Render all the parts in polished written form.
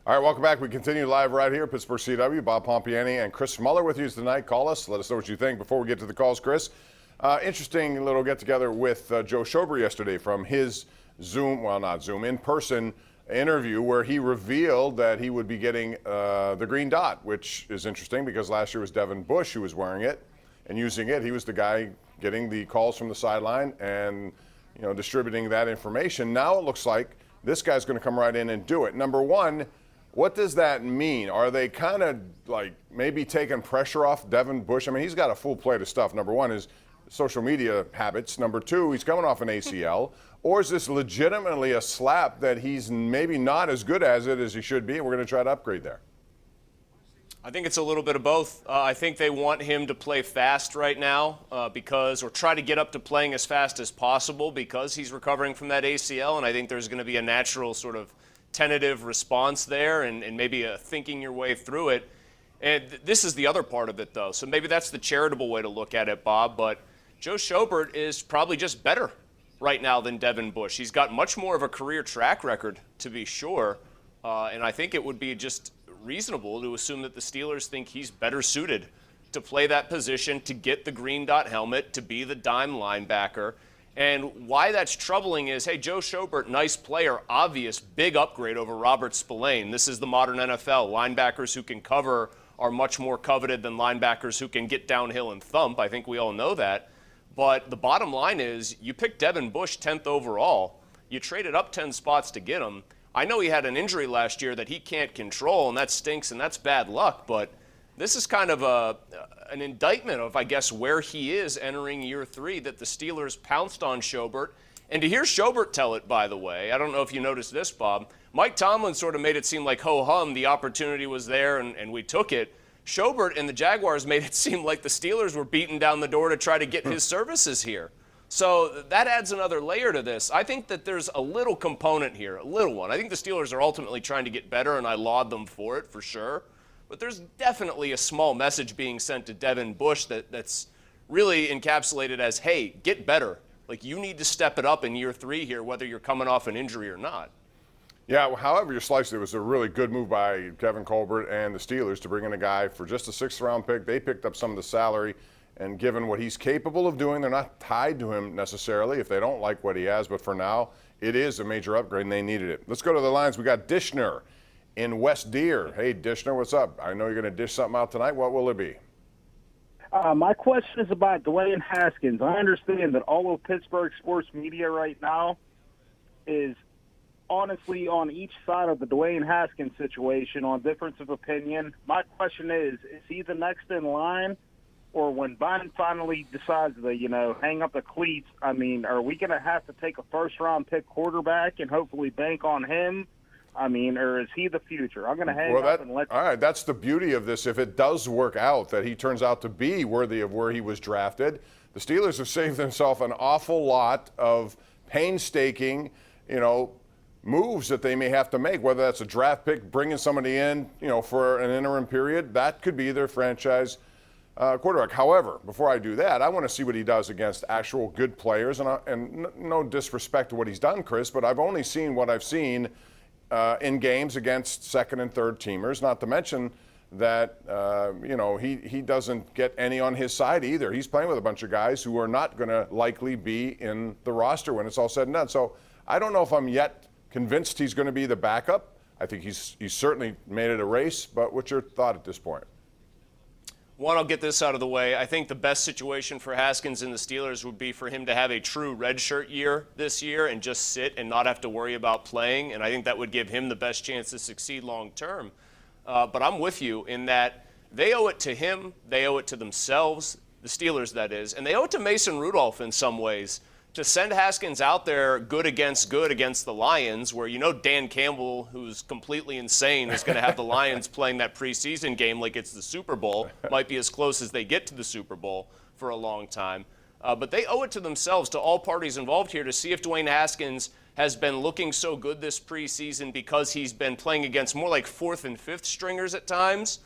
All right, welcome back. We continue live right here, Pittsburgh CW. Bob Pompeani and Chris Mueller with you tonight. Call us. Let us know what you think. Before we get to the calls, Chris, interesting little get-together with Joe Schober yesterday from his in-person interview where he revealed that he would be getting the green dot, which is interesting because last year was Devin Bush who was wearing it and using it. He was the guy getting the calls from the sideline and distributing that information. Now it looks like this guy's going to come right in and do it. Number one, what does that mean? Are they kind of like maybe taking pressure off Devin Bush? I mean, he's got a full plate of stuff. Number one is social media habits. Number two, he's coming off an ACL. Or is this legitimately a slap that he's maybe not as good as it as he should be, and we're going to try to upgrade there? I think it's a little bit of both. I think they want him to play fast right now or try to get up to playing as fast as possible because he's recovering from that ACL, and I think there's going to be a natural sort of tentative response there and maybe a thinking your way through it. And this is the other part of it, though. So maybe that's the charitable way to look at it, Bob. But Joe Schobert is probably just better right now than Devin Bush. He's got much more of a career track record, to be sure. And I think it would be just reasonable to assume that the Steelers think he's better suited to play that position, to get the green dot helmet, to be the dime linebacker. And why that's troubling is, hey, Joe Schobert, nice player, obvious, big upgrade over Robert Spillane. This is the modern NFL. Linebackers who can cover are much more coveted than linebackers who can get downhill and thump. I think we all know that. But the bottom line is you picked Devin Bush 10th overall. You traded up 10 spots to get him. I know he had an injury last year that he can't control, and that stinks, and that's bad luck. But this is kind of an indictment of, I guess, where he is entering year three, that the Steelers pounced on Schobert. And to hear Schobert tell it, by the way, I don't know if you noticed this, Bob, Mike Tomlin sort of made it seem like ho-hum, the opportunity was there and we took it. Schobert and the Jaguars made it seem like the Steelers were beating down the door to try to get his services here. So that adds another layer to this. I think that there's a little component here, a little one. I think the Steelers are ultimately trying to get better, and I laud them for it, for sure. But there's definitely a small message being sent to Devin Bush that's really encapsulated as, hey, get better. Like, you need to step it up in year three here, whether you're coming off an injury or not. Yeah, well, however you slice it, it was a really good move by Kevin Colbert and the Steelers to bring in a guy for just a sixth-round pick. They picked up some of the salary, and given what he's capable of doing, they're not tied to him necessarily if they don't like what he has. But for now, it is a major upgrade, and they needed it. Let's go to the lines. We got Dishner in West Deer. Hey, Dishner, what's up? I know you're going to dish something out tonight. What will it be? My question is about Dwayne Haskins. I understand that all of Pittsburgh sports media right now is honestly on each side of the Dwayne Haskins situation on difference of opinion. My question is he the next in line? Or when Biden finally decides to, hang up the cleats, I mean, are we going to have to take a first-round pick quarterback and hopefully bank on him? I mean, or is he the future? I'm going to hang up and let you. All right, that's the beauty of this. If it does work out, that he turns out to be worthy of where he was drafted, the Steelers have saved themselves an awful lot of painstaking, moves that they may have to make, whether that's a draft pick, bringing somebody in, for an interim period. That could be their franchise quarterback. However, before I do that, I want to see what he does against actual good players. And no disrespect to what he's done, Chris, but I've only seen what I've seen in games against second and third teamers, not to mention that, he doesn't get any on his side either. He's playing with a bunch of guys who are not going to likely be in the roster when it's all said and done. So I don't know if I'm yet convinced he's going to be the backup. I think he's certainly made it a race, but what's your thought at this point? One, I'll get this out of the way. I think the best situation for Haskins and the Steelers would be for him to have a true redshirt year this year and just sit and not have to worry about playing. And I think that would give him the best chance to succeed long term. But I'm with you in that they owe it to him, they owe it to themselves, the Steelers that is, and they owe it to Mason Rudolph in some ways to send Haskins out there good against the Lions, where Dan Campbell, who's completely insane, is going to have the Lions playing that preseason game like it's the Super Bowl. Might be as close as they get to the Super Bowl for a long time. But they owe it to themselves, to all parties involved here, to see if Dwayne Haskins has been looking so good this preseason because he's been playing against more like fourth and fifth stringers at times,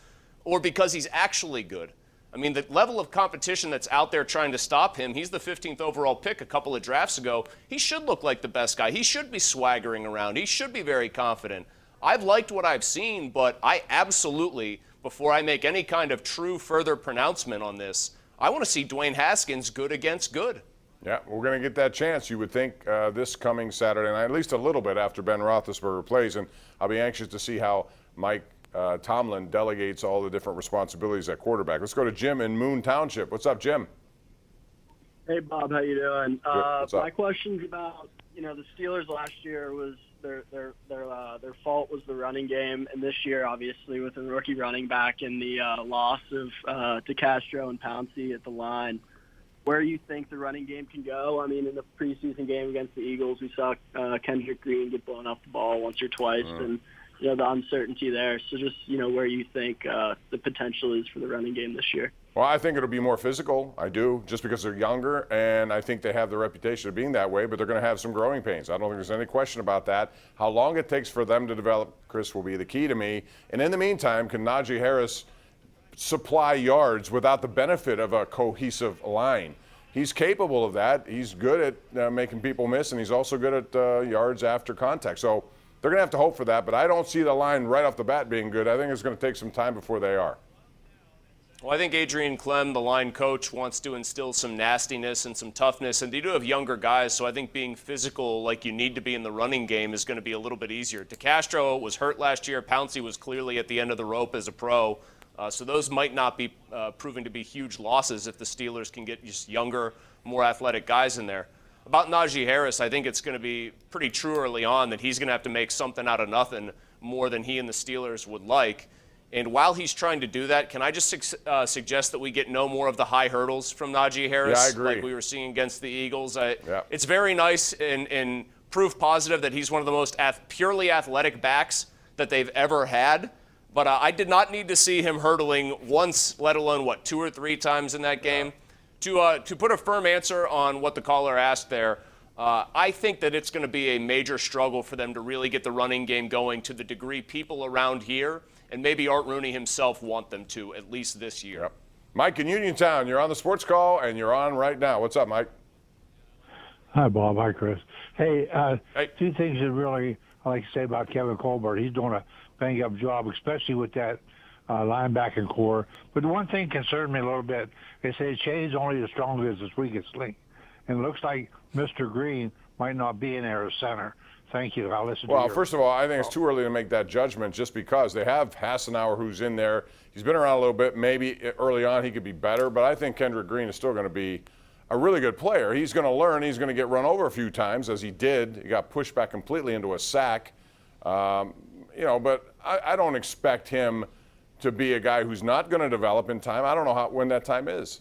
or because he's actually good. I mean, the level of competition that's out there trying to stop him, he's the 15th overall pick a couple of drafts ago. He should look like the best guy. He should be swaggering around. He should be very confident. I've liked what I've seen, but I absolutely, before I make any kind of true further pronouncement on this, I want to see Dwayne Haskins good against good. Yeah, we're going to get that chance, you would think, this coming Saturday night, at least a little bit after Ben Roethlisberger plays. And I'll be anxious to see how Mike Tomlin delegates all the different responsibilities at quarterback. Let's go to Jim in Moon Township. What's up, Jim? Hey, Bob, how you doing? What's up? My question's about, the Steelers last year was their fault was the running game, and this year, obviously, with a rookie running back and the loss of DeCastro and Pouncey at the line, where you think the running game can go? I mean, in the preseason game against the Eagles, we saw Kendrick Green get blown off the ball once or twice, and the uncertainty there. So just where you think the potential is for the running game this year. Well, I think it'll be more physical. I do, just because they're younger, and I think they have the reputation of being that way, but they're going to have some growing pains. I don't think there's any question about that. How long it takes for them to develop, Chris, will be the key to me. And in the meantime, can Najee Harris supply yards without the benefit of a cohesive line? He's capable of that. He's good at making people miss, and he's also good at yards after contact. So they're going to have to hope for that, but I don't see the line right off the bat being good. I think it's going to take some time before they are. Well, I think Adrian Clem, the line coach, wants to instill some nastiness and some toughness, and they do have younger guys, so I think being physical like you need to be in the running game is going to be a little bit easier. DeCastro was hurt last year. Pouncey was clearly at the end of the rope as a pro, so those might not be proving to be huge losses if the Steelers can get just younger, more athletic guys in there. About Najee Harris, I think it's going to be pretty true early on that he's going to have to make something out of nothing more than he and the Steelers would like. And while he's trying to do that, can I just suggest that we get no more of the high hurdles from Najee Harris? Yeah, I agree. Like we were seeing against the Eagles. It's very nice and proof positive that he's one of the most purely athletic backs that they've ever had. But I did not need to see him hurdling once, let alone, 2 or 3 times in that game. To put a firm answer on what the caller asked there, I think that it's going to be a major struggle for them to really get the running game going to the degree people around here and maybe Art Rooney himself want them to, at least this year. Yep. Mike in Uniontown, you're on the sports call, and you're on right now. What's up, Mike? Hi, Bob. Hi, Chris. Hey, Hey. 2 things that really I like to say about Kevin Colbert. He's doing a bang-up job, especially with that linebacking core. But the one thing concerned me a little bit. They say Shay's only as strong as his weakest link. And it looks like Mr. Green might not be in there as center. Thank you. I'll listen to you. Well, first of all, I think it's too early to make that judgment just because they have Hassenauer who's in there. He's been around a little bit. Maybe early on he could be better, but I think Kendrick Green is still going to be a really good player. He's going to learn. He's going to get run over a few times, as he did. He got pushed back completely into a sack. But I don't expect him to be a guy who's not going to develop in time. I don't know when that time is.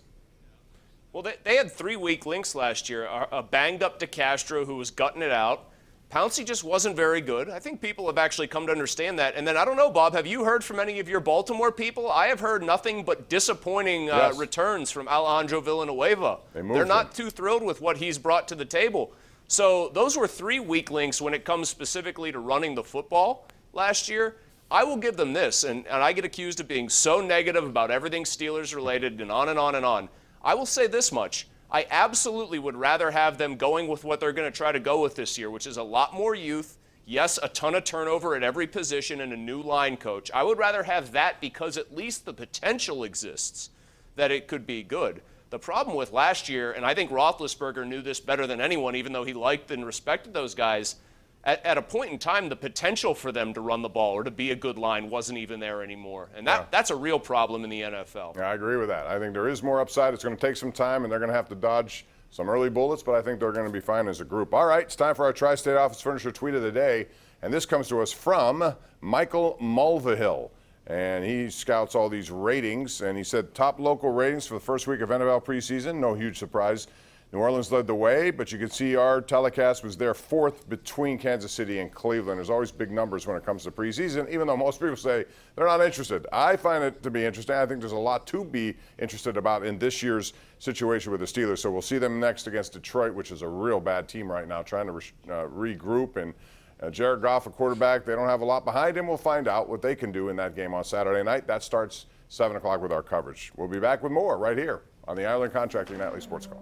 Well, they had 3 weak links last year. A banged-up DeCastro who was gutting it out. Pouncey just wasn't very good. I think people have actually come to understand that. And then, I don't know, Bob, have you heard from any of your Baltimore people? I have heard nothing but disappointing returns from Alejandro Villanueva. They're not too thrilled with what he's brought to the table. So those were 3 weak links when it comes specifically to running the football last year. I will give them this, and I get accused of being so negative about everything Steelers related and on and on and on. I will say this much. I absolutely would rather have them going with what they're going to try to go with this year, which is a lot more youth. Yes, a ton of turnover at every position and a new line coach. I would rather have that because at least the potential exists that it could be good. The problem with last year, and I think Roethlisberger knew this better than anyone, even though he liked and respected those guys, at a point in time, the potential for them to run the ball or to be a good line wasn't even there anymore. And that's a real problem in the NFL. Yeah, I agree with that. I think there is more upside. It's going to take some time, and they're going to have to dodge some early bullets, but I think they're going to be fine as a group. All right, it's time for our Tri-State Office Furniture Tweet of the Day, and this comes to us from Michael Mulvihill. And he scouts all these ratings, and he said top local ratings for the first week of NFL preseason. No huge surprise. New Orleans led the way, but you can see our telecast was there 4th between Kansas City and Cleveland. There's always big numbers when it comes to preseason, even though most people say they're not interested. I find it to be interesting. I think there's a lot to be interested about in this year's situation with the Steelers. So we'll see them next against Detroit, which is a real bad team right now, trying to regroup. And Jared Goff, a quarterback, they don't have a lot behind him. We'll find out what they can do in that game on Saturday night. That starts 7 o'clock with our coverage. We'll be back with more right here on the Ireland Contracting Nightly Sports Call.